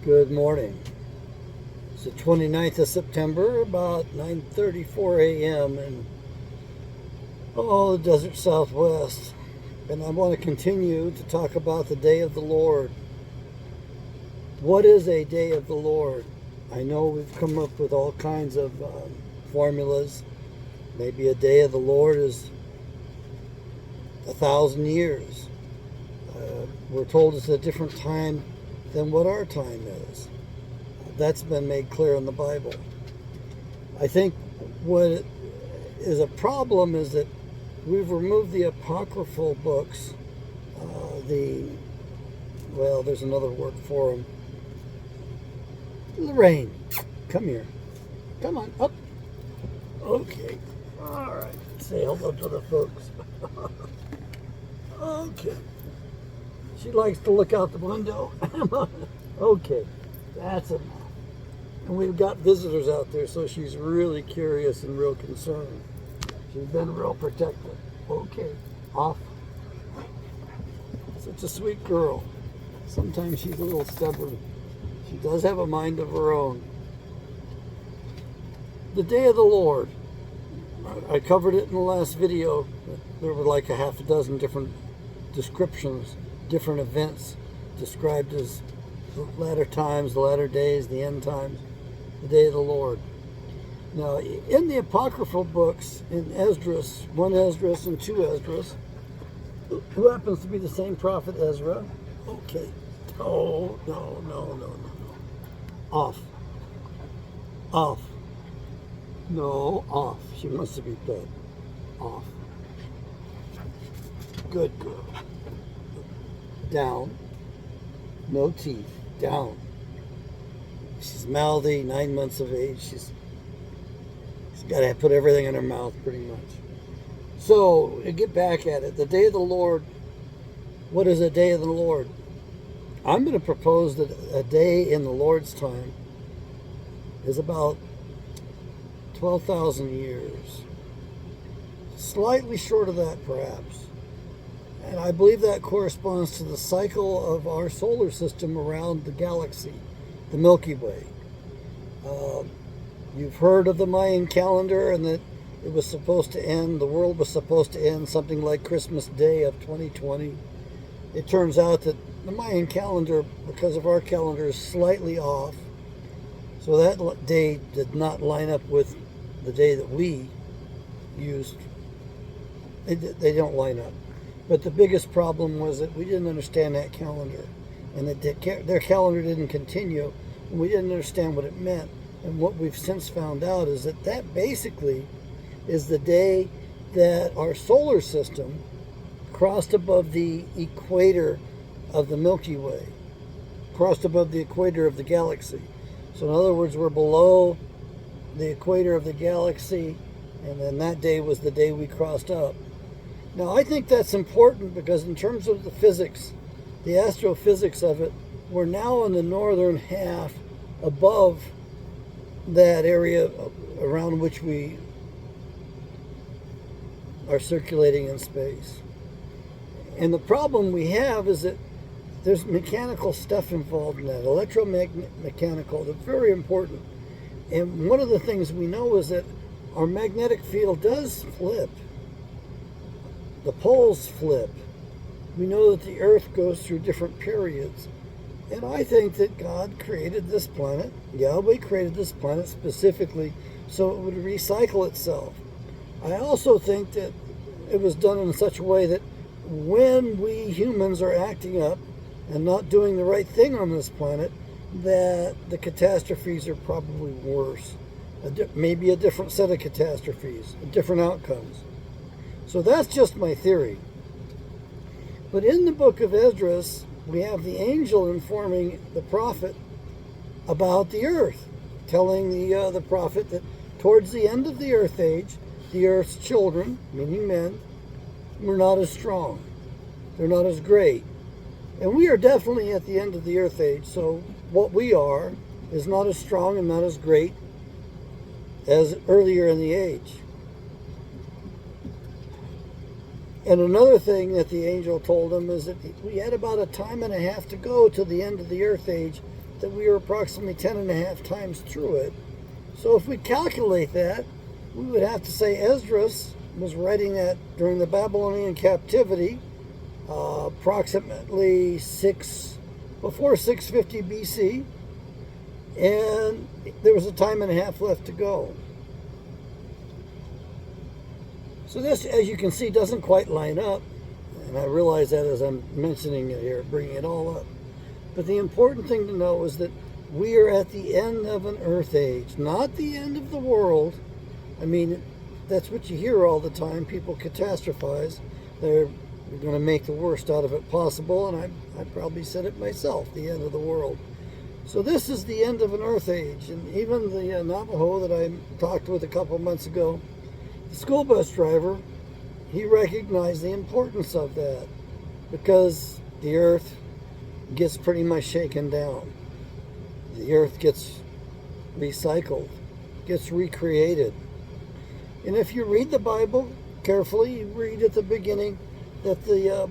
Good morning. It's the 29th of September, about 9:34 a.m. in the desert Southwest. And I want to continue to talk about the day of the Lord. What is a day of the Lord? I know we've come up with all kinds of formulas. Maybe a day of the Lord is 1,000 years. We're told it's a different time than what our time is. That's been made clear in the Bible. I think what is a problem is that we've removed the apocryphal books. There's another word for them. Lorraine, come here. Come on, up. Okay. All right. Say hello to the folks. Okay. She likes to look out the window. Okay. That's enough. And we've got visitors out there, so she's really curious and real concerned. She's been real protective. Okay. Off. Such a sweet girl. Sometimes she's a little stubborn. She does have a mind of her own. The day of the Lord. I covered it in the last video. There were like a half a dozen different descriptions, different events described as the latter times, the latter days, the end times, the day of the Lord. Now, in the apocryphal books, in Esdras, 1 Esdras and 2 Esdras, who happens to be the same prophet Ezra? Okay. Oh, no. Off. Off. No, off. She wants to be fed. Off. Good girl. Down. No teeth. Down. She's mouthy, 9 months of age. She's got to put everything in her mouth pretty much. So, to get back at it, the day of the Lord, what is a day of the Lord? I'm going to propose that a day in the Lord's time is about 12,000 years. Slightly short of that, perhaps. And I believe that corresponds to the cycle of our solar system around the galaxy, the Milky Way. You've heard of the Mayan calendar and that it was supposed to end, the world was supposed to end something like Christmas Day of 2020. It turns out that the Mayan calendar, because of our calendar, is slightly off. So that day did not line up with the day that we used. They don't line up. But the biggest problem was that we didn't understand that calendar, and that their calendar didn't continue, and we didn't understand what it meant. And what we've since found out is that basically is the day that our solar system crossed above the equator of the Milky Way, crossed above the equator of the galaxy. So in other words, we're below the equator of the galaxy, and then that day was the day we crossed up. Now, I think that's important because in terms of the physics, the astrophysics of it, we're now in the northern half above that area around which we are circulating in space. And the problem we have is that there's mechanical stuff involved in that, electromechanical, that's very important. And one of the things we know is that our magnetic field does flip. The poles flip. We know that the Earth goes through different periods. And I think that God created this planet, Yahweh created this planet specifically so it would recycle itself. I also think that it was done in such a way that when we humans are acting up and not doing the right thing on this planet, that the catastrophes are probably worse. Maybe a different set of catastrophes, different outcomes. So that's just my theory. But in the book of Esdras, we have the angel informing the prophet about the earth, telling the prophet that towards the end of the earth age, the earth's children, meaning men, were not as strong. They're not as great. And we are definitely at the end of the earth age, so what we are is not as strong and not as great as earlier in the age. And another thing that the angel told him is that we had about a time and a half to go to the end of the earth age that we are approximately 10.5 times through it. So if we calculate that, we would have to say Esdras was writing that during the Babylonian captivity, approximately before 650 BC, and there was a time and a half left to go. So this, as you can see, doesn't quite line up, and I realize that as I'm mentioning it here, bringing it all up. But the important thing to know is that we are at the end of an earth age, not the end of the world. I mean, that's what you hear all the time. People catastrophize. They're going to make the worst out of it possible, and I probably said it myself, the end of the world. So this is the end of an earth age, and even the Navajo that I talked with a couple months ago, the school bus driver, he recognized the importance of that because the earth gets pretty much shaken down. The earth gets recycled, gets recreated. And if you read the Bible carefully, you read at the beginning that the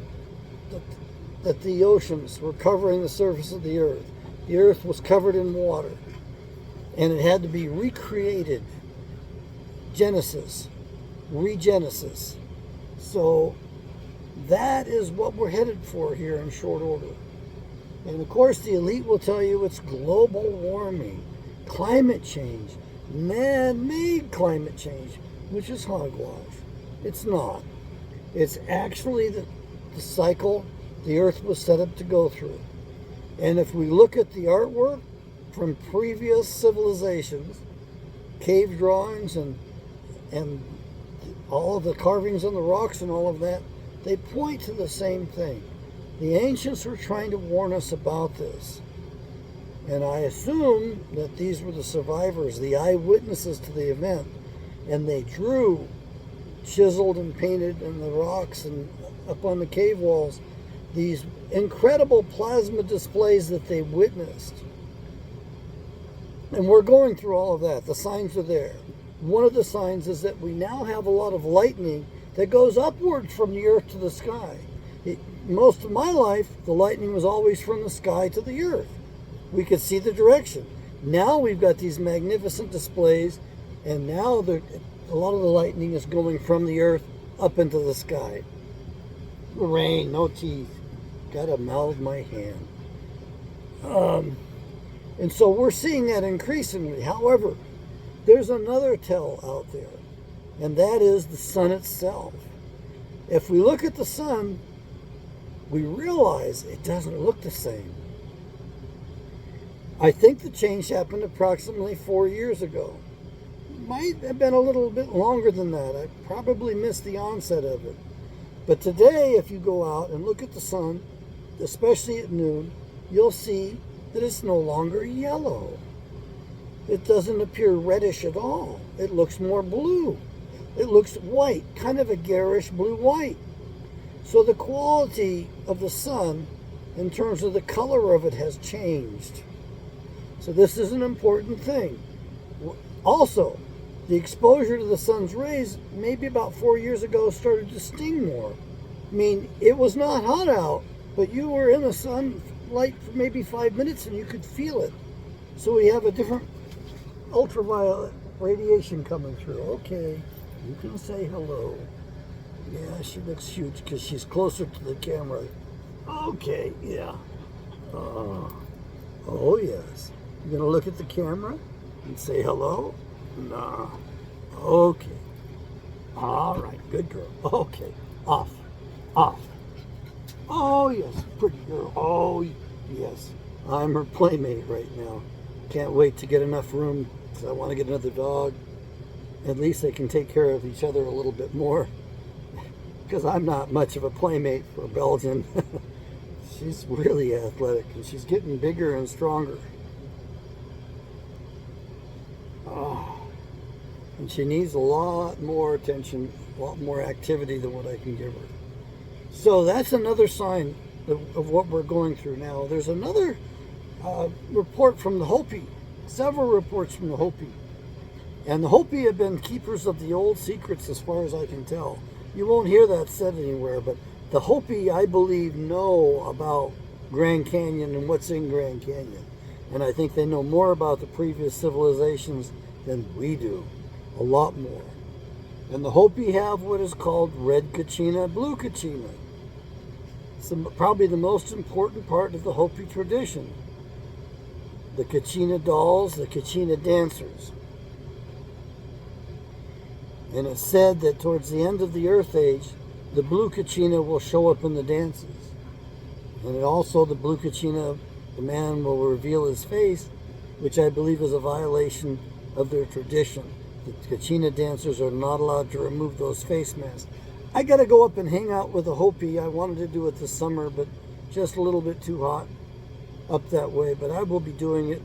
oceans were covering the surface of the earth. The earth was covered in water, and it had to be recreated. Genesis, regenesis. So that is what we're headed for here in short order. And of course, the elite will tell you it's global warming, climate change, man-made climate change, which is hogwash. It's not. It's actually the cycle the earth was set up to go through. And if we look at the artwork from previous civilizations, cave drawings and all of the carvings on the rocks and all of that, they point to the same thing. The ancients were trying to warn us about this. And I assume that these were the survivors, the eyewitnesses to the event, and they drew, chiseled and painted in the rocks and up on the cave walls, these incredible plasma displays that they witnessed. And we're going through all of that. The signs are there. One of the signs is that we now have a lot of lightning that goes upward from the earth to the sky. Most of my life, the lightning was always from the sky to the earth. We could see the direction. Now we've got these magnificent displays, and now a lot of the lightning is going from the earth up into the sky. Rain, no teeth. Gotta mouth my hand. And so we're seeing that increasingly. However, there's another tell out there, and that is the sun itself. If we look at the sun, we realize it doesn't look the same. I think the change happened approximately 4 years ago. Might have been a little bit longer than that. I probably missed the onset of it. But today, if you go out and look at the sun, especially at noon, you'll see that it's no longer yellow. It doesn't appear reddish at all. It looks more blue. It looks white, kind of a garish blue-white. So the quality of the sun, in terms of the color of it, has changed. So this is an important thing. Also, the exposure to the sun's rays, maybe about 4 years ago, started to sting more. I mean, it was not hot out, but you were in the sunlight for maybe 5 minutes and you could feel it. So we have a different ultraviolet radiation coming through. Okay, you can say hello. Yeah, she looks huge because she's closer to the camera. Okay, yeah. Oh, yes. You're going to look at the camera and say hello? Nah. Okay. All right, good girl. Okay, off. Oh, yes, pretty girl. Oh, yes. I'm her playmate right now. Can't wait to get enough room because I want to get another dog. At least they can take care of each other a little bit more. Because I'm not much of a playmate for a Belgian. She's really athletic and she's getting bigger and stronger. Oh, and she needs a lot more attention, a lot more activity than what I can give her. So that's another sign of what we're going through now. There's another report from the Hopi, several reports from the Hopi. And the Hopi have been keepers of the old secrets as far as I can tell. You won't hear that said anywhere, but the Hopi, I believe, know about Grand Canyon and what's in Grand Canyon. And I think they know more about the previous civilizations than we do. A lot more. And the Hopi have what is called red kachina, blue kachina. It's probably the most important part of the Hopi tradition. The kachina dolls, the kachina dancers. And it's said that towards the end of the Earth Age, the blue kachina will show up in the dances. And also the blue kachina, the man will reveal his face, which I believe is a violation of their tradition. The kachina dancers are not allowed to remove those face masks. I got to go up and hang out with a Hopi. I wanted to do it this summer, but just a little bit too hot up that way. But I will be doing it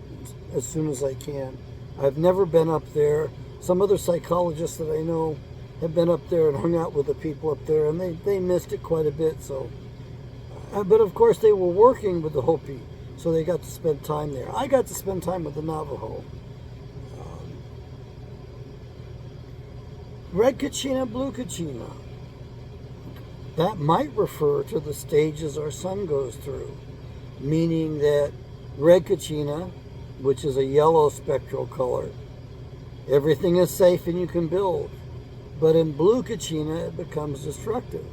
as soon as I can. I've never been up there. Some other psychologists that I know have been up there and hung out with the people up there, and they missed it quite a bit. So, but of course they were working with the Hopi, so they got to spend time there. I got to spend time with the Navajo. Red kachina, blue kachina. That might refer to the stages our sun goes through, meaning that red kachina, which is a yellow spectral color, everything is safe and you can build. But in blue kachina, it becomes destructive.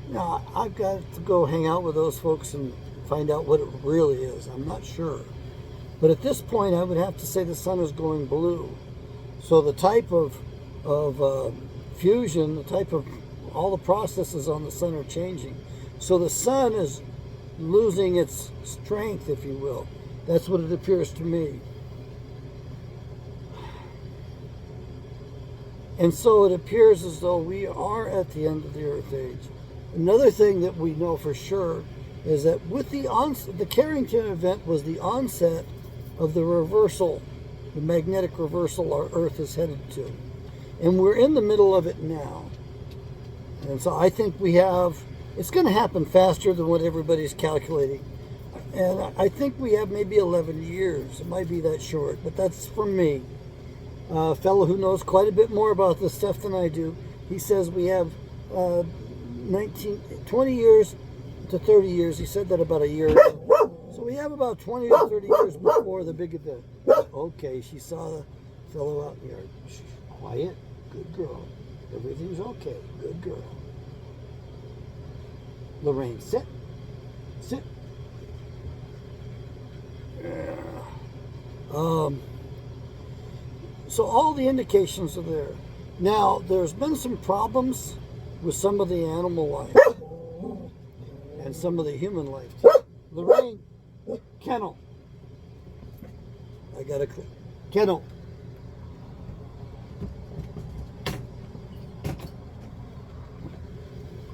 Now, I've got to go hang out with those folks and find out what it really is. I'm not sure. But at this point, I would have to say the sun is going blue. So the type of fusion, the type of all the processes on the sun are changing. So the sun is losing its strength, if you will. That's what it appears to me. And so it appears as though we are at the end of the Earth Age. Another thing that we know for sure is that with the Carrington event was the onset of the reversal, the magnetic reversal our Earth is headed to. And we're in the middle of it now. And so I think it's going to happen faster than what everybody's calculating. And I think we have maybe 11 years. It might be that short, but that's from me. A fellow who knows quite a bit more about this stuff than I do. He says we have 20 years to 30 years. He said that about a year ago. So we have about 20 to 30 years before the big event. Okay, she saw the fellow out here. Shh, quiet. Good girl. Everything's okay. Good girl. Lorraine, sit. Sit. So all the indications are there. Now, there's been some problems with some of the animal life and some of the human life. Lorraine, kennel. I got a kennel.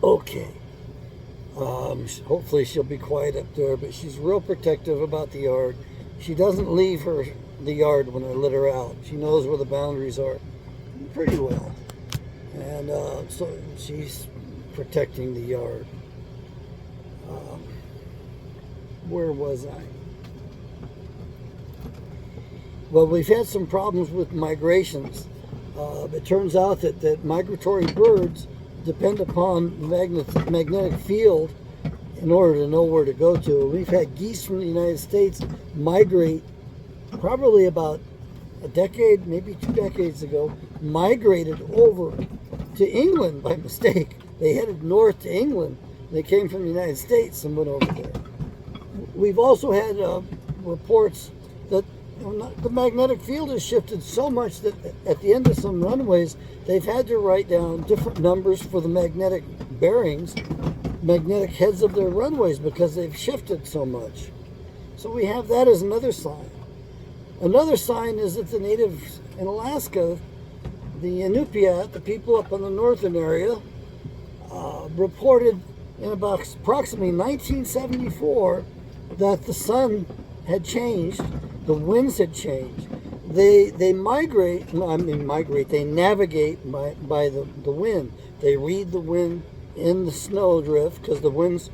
Okay. Hopefully she'll be quiet up there, but she's real protective about the yard. She doesn't leave the yard when I let her out. She knows where the boundaries are pretty well. And so she's protecting the yard. Where was I? Well, we've had some problems with migrations. It turns out that migratory birds depend upon the magnetic field in order to know where to go to. We've had geese from the United States migrate probably about a decade, maybe 2 decades ago, migrated over to England by mistake. They headed north to England. They came from the United States and went over there. We've also had reports that the magnetic field has shifted so much that at the end of some runways, they've had to write down different numbers for the magnetic bearings, magnetic heads of their runways, because they've shifted so much. So we have that as another sign. Another sign is that the natives in Alaska, the Inupiat, the people up in the northern area, reported in about approximately 1974 that the sun had changed, the winds had changed. They navigate by the wind. They read the wind in the snowdrift because the winds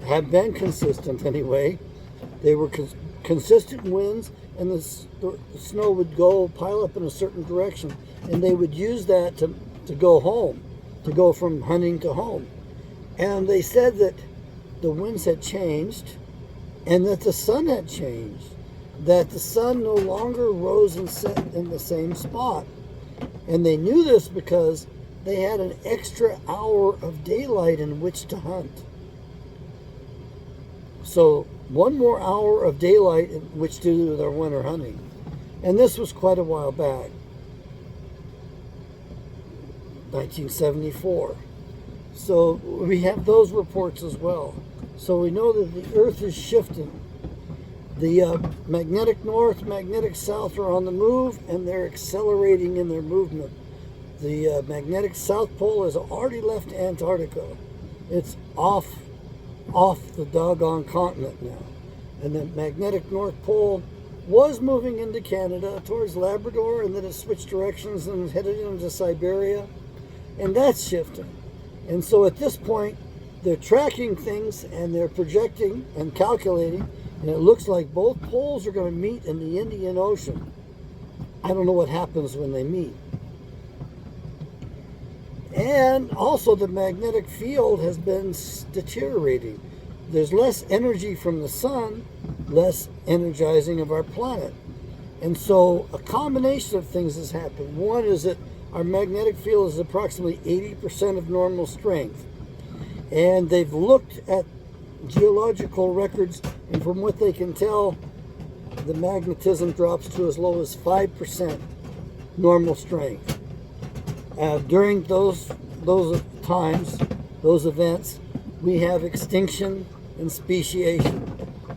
have been consistent anyway. They were consistent winds, and the snow would pile up in a certain direction, and they would use that to go home, to go from hunting to home. And they said that the winds had changed and that the sun had changed. that the sun no longer rose and set in the same spot. And they knew this because they had an extra hour of daylight in which to hunt. So one more hour of daylight in which to do their winter hunting. And this was quite a while back. 1974. So we have those reports as well. So we know that the Earth is shifting. The magnetic north, magnetic south are on the move, and they're accelerating in their movement. The magnetic south pole has already left Antarctica. It's off the doggone continent now. And the magnetic north pole was moving into Canada towards Labrador, and then it switched directions and headed into Siberia. And that's shifting. And so at this point, they're tracking things and they're projecting and calculating, and it looks like both poles are going to meet in the Indian Ocean. I don't know what happens when they meet. And also the magnetic field has been deteriorating. There's less energy from the sun, less energizing of our planet. And so a combination of things has happened. One is that our magnetic field is approximately 80% of normal strength. And they've looked at geological records, and from what they can tell, the magnetism drops to as low as 5% normal strength. During those times, those events, we have extinction and speciation.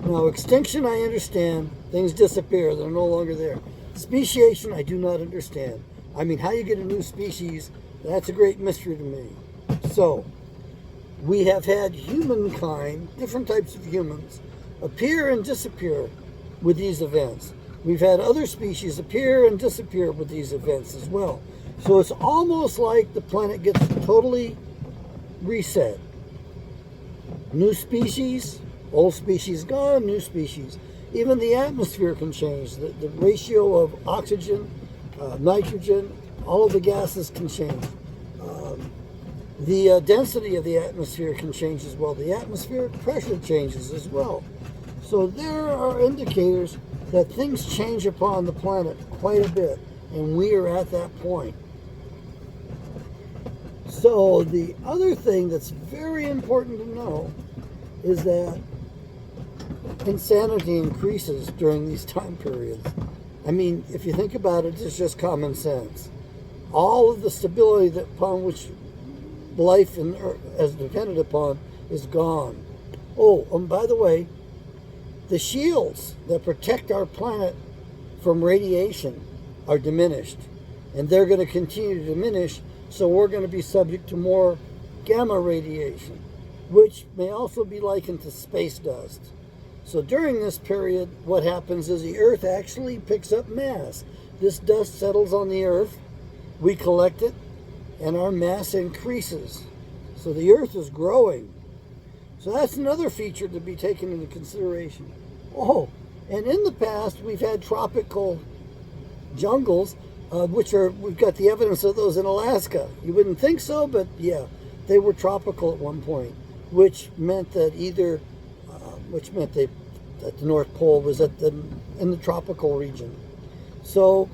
Now, extinction, I understand. Things disappear. They're no longer there. Speciation, I do not understand. I mean, how you get a new species, that's a great mystery to me. So, we have had humankind, different types of humans, appear and disappear with these events. We've had other species appear and disappear with these events as well. So it's almost like the planet gets totally reset. New species, old species gone, new species. Even the atmosphere can change. The ratio of oxygen, nitrogen, all of the gases can change. The density of the atmosphere can change as well. The atmospheric pressure changes as well. So there are indicators that things change upon the planet quite a bit, and we are at that point. So the other thing that's very important to know is that insanity increases during these time periods. I mean, if you think about it, it's just common sense. All of the stability that upon which life is dependent upon is gone. Oh, and by the way, the shields that protect our planet from radiation are diminished, and they're going to continue to diminish, so we're going to be subject to more gamma radiation, which may also be likened to space dust. So during this period, what happens is the Earth actually picks up mass. This dust settles on the Earth, we collect it, and our mass increases. So the Earth is growing. So that's another feature to be taken into consideration. Oh, and in the past, we've had tropical jungles, we've got the evidence of those in Alaska. You wouldn't think so, but yeah, they were tropical at one point, which meant that that the North Pole was in the tropical region. So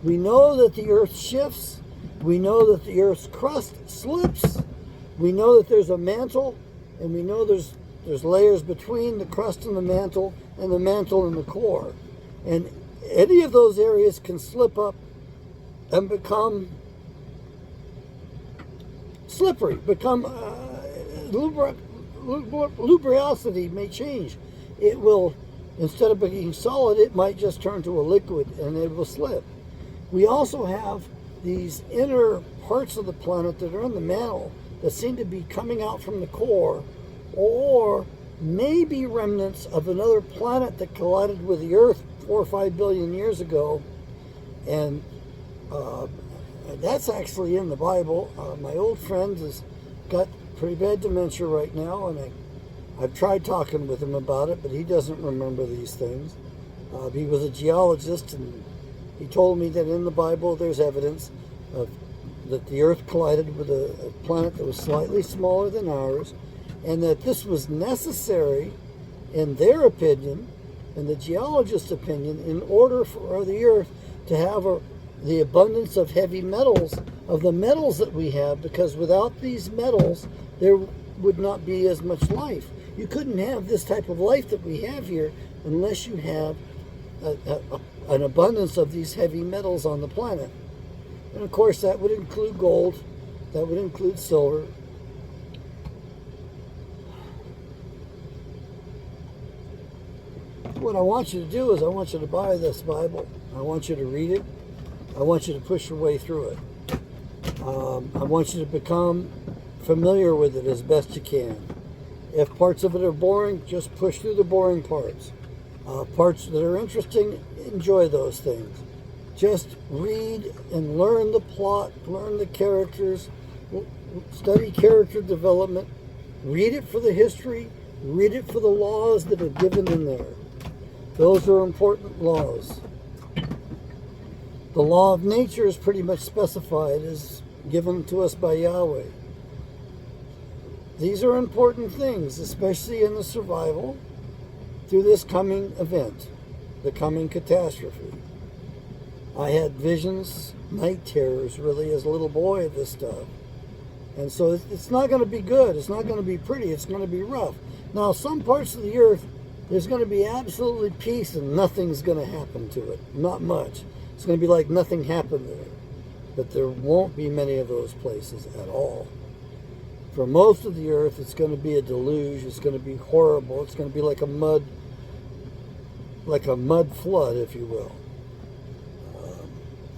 we know that the Earth shifts. We know that the Earth's crust slips. We know that there's a mantle, and we know there's layers between the crust and the mantle and the core. And any of those areas can slip up and become slippery, lubriosity may change. It will, instead of being solid, it might just turn to a liquid and it will slip. We also have these inner parts of the planet that are in the mantle that seem to be coming out from the core, or maybe remnants of another planet that collided with the Earth 4 or 5 billion years ago. And that's actually in the Bible. My old friend has got pretty bad dementia right now, and I've tried talking with him about it, but he doesn't remember these things. He was a geologist, and he told me that in the Bible there's evidence that the Earth collided with a planet that was slightly smaller than ours, and that this was necessary, in their opinion, in the geologist's opinion, in order for the Earth to have the abundance of heavy metals, of the metals that we have, because without these metals, there would not be as much life. You couldn't have this type of life that we have here unless you have an abundance of these heavy metals on the planet. And of course, that would include gold, that would include silver. What I want you to do is I want you to buy this Bible. I want you to read it. I want you to push your way through it. I want you to become familiar with it as best you can. If parts of it are boring, just push through the boring parts. Parts that are interesting, enjoy those things. Just read and learn the plot, learn the characters, study character development, read it for the history, read it for the laws that are given in there. Those are important laws. The law of nature is pretty much specified as given to us by Yahweh. These are important things, especially in the survival through this coming event, the coming catastrophe. I had visions, night terrors, really, as a little boy of this stuff. And so it's not going to be good. It's not going to be pretty. It's going to be rough. Now, some parts of the earth, there's going to be absolutely peace and nothing's going to happen to it. Not much. It's going to be like nothing happened there. But there won't be many of those places at all. For most of the earth, it's going to be a deluge. It's going to be horrible. It's going to be like a mud flood, if you will.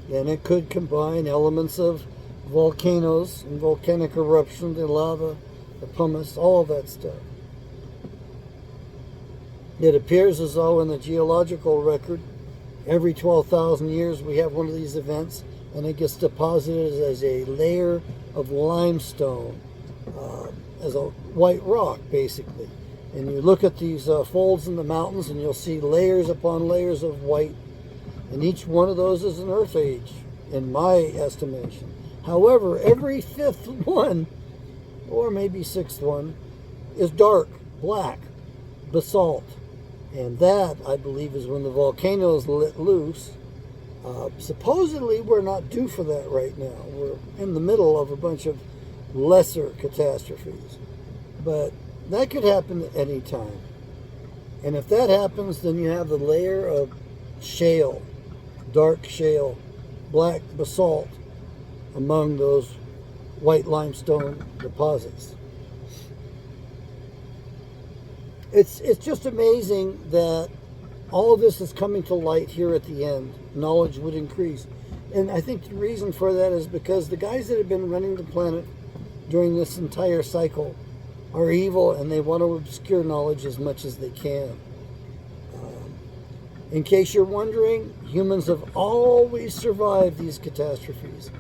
And it could combine elements of volcanoes and volcanic eruption, the lava, the pumice, all of that stuff. It appears as though in the geological record, every 12,000 years we have one of these events, and it gets deposited as a layer of limestone, as a white rock, basically. And you look at these folds in the mountains, and you'll see layers upon layers of white. And each one of those is an earth age, in my estimation. However, every fifth one, or maybe sixth one, is dark, black, basalt. And that, I believe, is when the volcanoes let loose. Supposedly, we're not due for that right now. We're in the middle of a bunch of lesser catastrophes. But that could happen at any time. And if that happens, then you have the layer of shale, dark shale, black basalt among those white limestone deposits. It's just amazing that all of this is coming to light here at the end. Knowledge would increase. And I think the reason for that is because the guys that have been running the planet during this entire cycle are evil, and they want to obscure knowledge as much as they can. In case you're wondering, humans have always survived these catastrophes.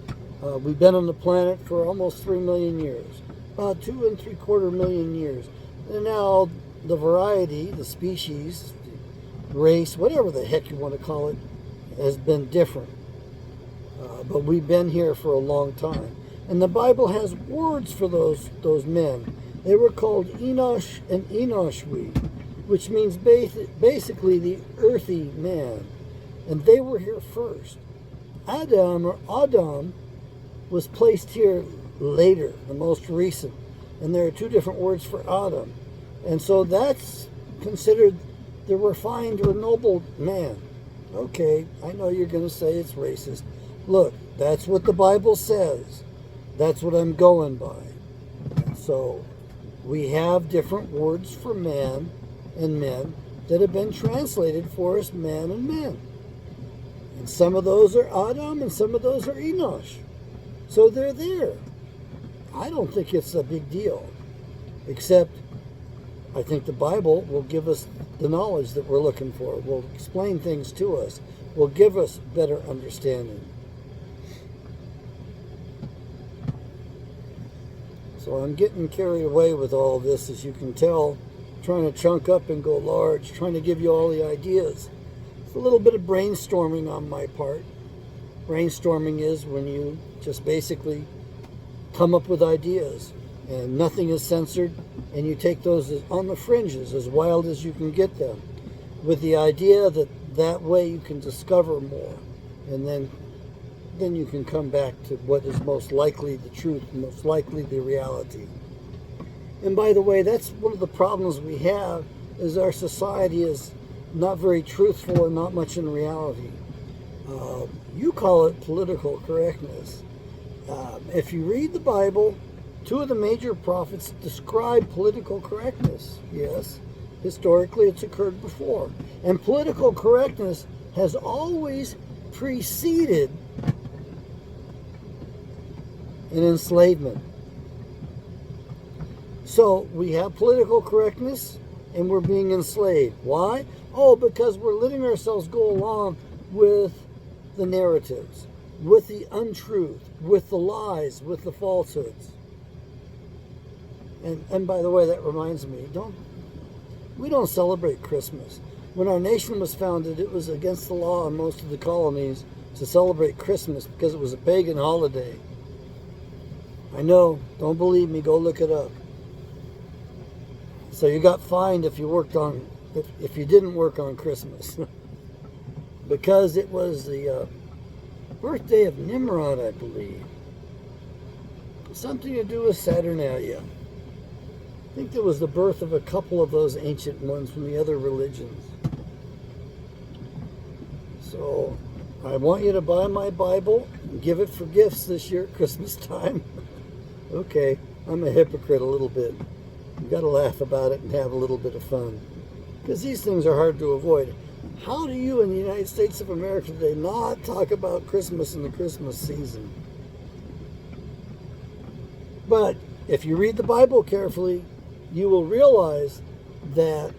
We've been on the planet for almost 3 million years, about 2 3/4 million years. And now the variety, the species, race, whatever the heck you want to call it, has been different. But we've been here for a long time. And the Bible has words for those men. They were called Enosh and Enoshwi, which means basically the earthy man. And they were here first. Adam was placed here later, the most recent. And there are 2 different words for Adam. And so that's considered the refined or noble man. Okay, I know you're going to say it's racist. Look, that's what the Bible says. That's what I'm going by. So we have different words for man and men that have been translated for us man and men. And some of those are Adam and some of those are Enosh. So they're there. I don't think it's a big deal. Except I think the Bible will give us the knowledge that we're looking for. Will explain things to us. Will give us better understanding. So I'm getting carried away with all this, as you can tell, trying to chunk up and go large, trying to give you all the ideas. It's a little bit of brainstorming on my part. Brainstorming is when you just basically come up with ideas and nothing is censored, and you take those on the fringes, as wild as you can get them. with the idea that that way you can discover more, and then you can come back to what is most likely the truth, most likely the reality. And by the way, that's one of the problems we have, is our society is not very truthful and not much in reality. You call it political correctness. If you read the Bible, two of the major prophets describe political correctness. Yes, historically it's occurred before. And political correctness has always preceded an enslavement. So we have political correctness and we're being enslaved. Why? Oh, because we're letting ourselves go along with the narratives, with the untruth, with the lies, with the falsehoods. And by the way, that reminds me, we don't celebrate Christmas. When our nation was founded, it was against the law in most of the colonies to celebrate Christmas because it was a pagan holiday. I know, don't believe me, go look it up. So you got fined if you if you didn't work on Christmas. Because it was the birthday of Nimrod, I believe. Something to do with Saturnalia. I think there was the birth of a couple of those ancient ones from the other religions. So I want you to buy my Bible and give it for gifts this year at Christmas time. Okay, I'm a hypocrite a little bit. You got to laugh about it and have a little bit of fun, because these things are hard to avoid. How do you in the United States of America today not talk about Christmas in the Christmas season? But if you read the Bible carefully, you will realize that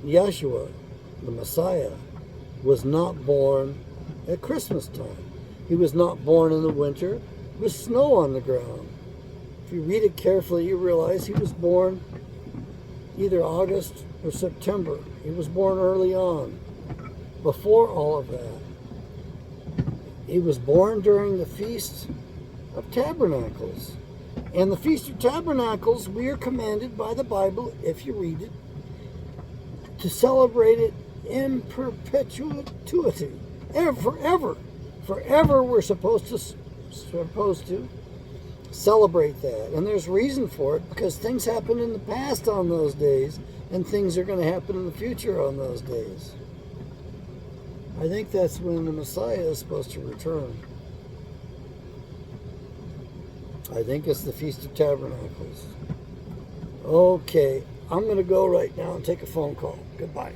Yeshua, the Messiah, was not born at Christmas time. He was not born in the winter with snow on the ground. If you read it carefully, you realize he was born either August or September. He was born early on, before all of that. He was born during the Feast of Tabernacles. And the Feast of Tabernacles, we are commanded by the Bible, if you read it, to celebrate it in perpetuity. Forever. Forever we're supposed to celebrate that. And there's reason for it, because things happened in the past on those days, and things are going to happen in the future on those days. I think that's when the Messiah is supposed to return. I think it's the Feast of Tabernacles. Okay, I'm going to go right now and take a phone call. Goodbye.